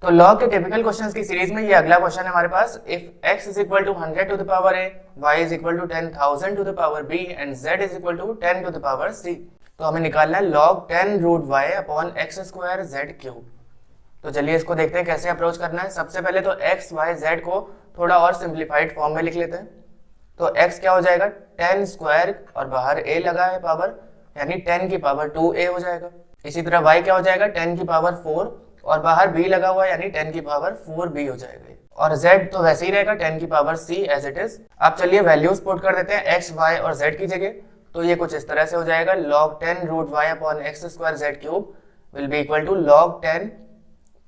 तो लॉग के typical questions की सीरीज में ये अगला क्वेश्चन है हमारे पास। If x is equal to 100 to the power a, y is equal to 10,000 to the power b and z is equal to 10 to the power c, तो हमें निकालना है log 10 root y upon x square z cube. तो चलिए इसको देखते हैं कैसे अप्रोच करना है। सबसे पहले तो x y z को थोड़ा और सिंप्लीफाइड फॉर्म में लिख लेते हैं। तो x क्या हो जाएगा 10 स्क्वायर और बाहर a लगा है पावर, यानी 10 की पावर 2a हो जाएगा। इसी तरह y क्या हो जाएगा 10 की पावर 4 और बाहर b लगा हुआ है, यानी 10 की पावर 4b हो जाएगा। और z तो वैसे ही रहेगा 10 की power c as it is. अब चलिए वैल्यूज पुट कर देते हैं x y और z की जगह। तो ये कुछ इस तरह से हो जाएगा log 10 root y upon x square z cube will be equal to log 10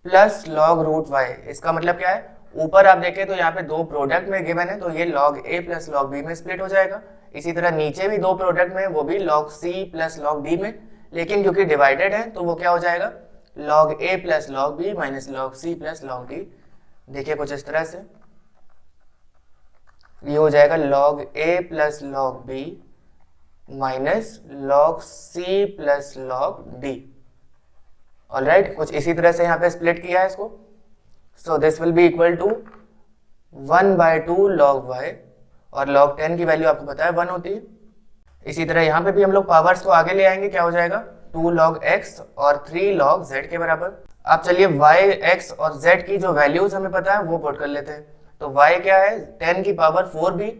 plus log root y। इसका मतलब क्या है, ऊपर आप देखें तो यहाँ पे दो प्रोडक्ट में गिवन है, तो ये log a plus log b में स्प्लिट हो जाएगा। इसी तरह नीचे भी दो प्रोडक्ट में, वो भी log c plus log d में, लेकिन क्योंकि डिवाइडेड है तो वो क्या हो जाएगा log a plus log b minus log c plus log d। देखिए कुछ इस तरह से ये हो जाएगा log a plus log b minus log c plus log d। Alright, कुछ इसी तरह से यहाँ पे स्प्लिट किया है इसको। So this will be equal to 1/2 log y, और log 10 की वैल्यू आपको पता है 1 होती है। इसी तरह यहाँ पे भी हम लोग पावर्स को आगे ले आएंगे, क्या हो जाएगा 2 log x और 3 log z के बराबर। अब चलिए y, x और z की जो वैल्यूज हमें पता है वो पुट कर लेते हैं। तो y क्या है 10 की पावर 4b,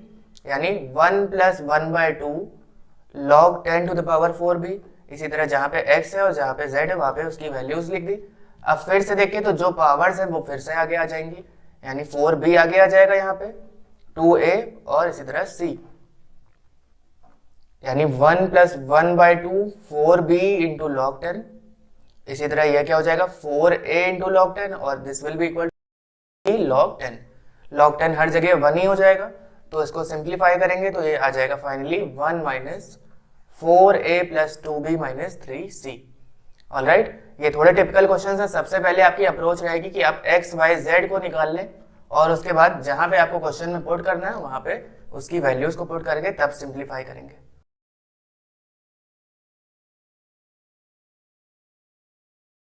यानी 1 plus 1/2 log 10 to the power 4b। इसी तरह जहाँ पे x है और जहाँ पे z है वहाँ पे उसकी वैल्यूज लिख दी। अब फिर से देखिए तो जो पावर्स है वो फिर से आगे आ जाएंगी, यानी 4b आगे आ जाएगा यहाँ पे, 2a और इसी तरह c, यानी 1 प्लस 1/2 4b इंटू log 10। इसी तरह यह क्या हो जाएगा 4a इंटू log 10 और this will be equal to log 10। log 10 हर जगह 1 ही हो जाएगा, तो इसको सिंप्लीफाई करेंगे तो ये आ जाएगा finally 1 minus 4a plus 2b minus 3c। Alright, ये थोड़े टिपिकल क्वेश्चन है। सबसे पहले आपकी अप्रोच रहेगी कि आप x y z को निकाल लें, और उसके बाद जहां पे आपको क्वेश्चन में पुट करना है वहां पे उसकी वैल्यूज को पुट करके तब सिंप्लीफाई करेंगे।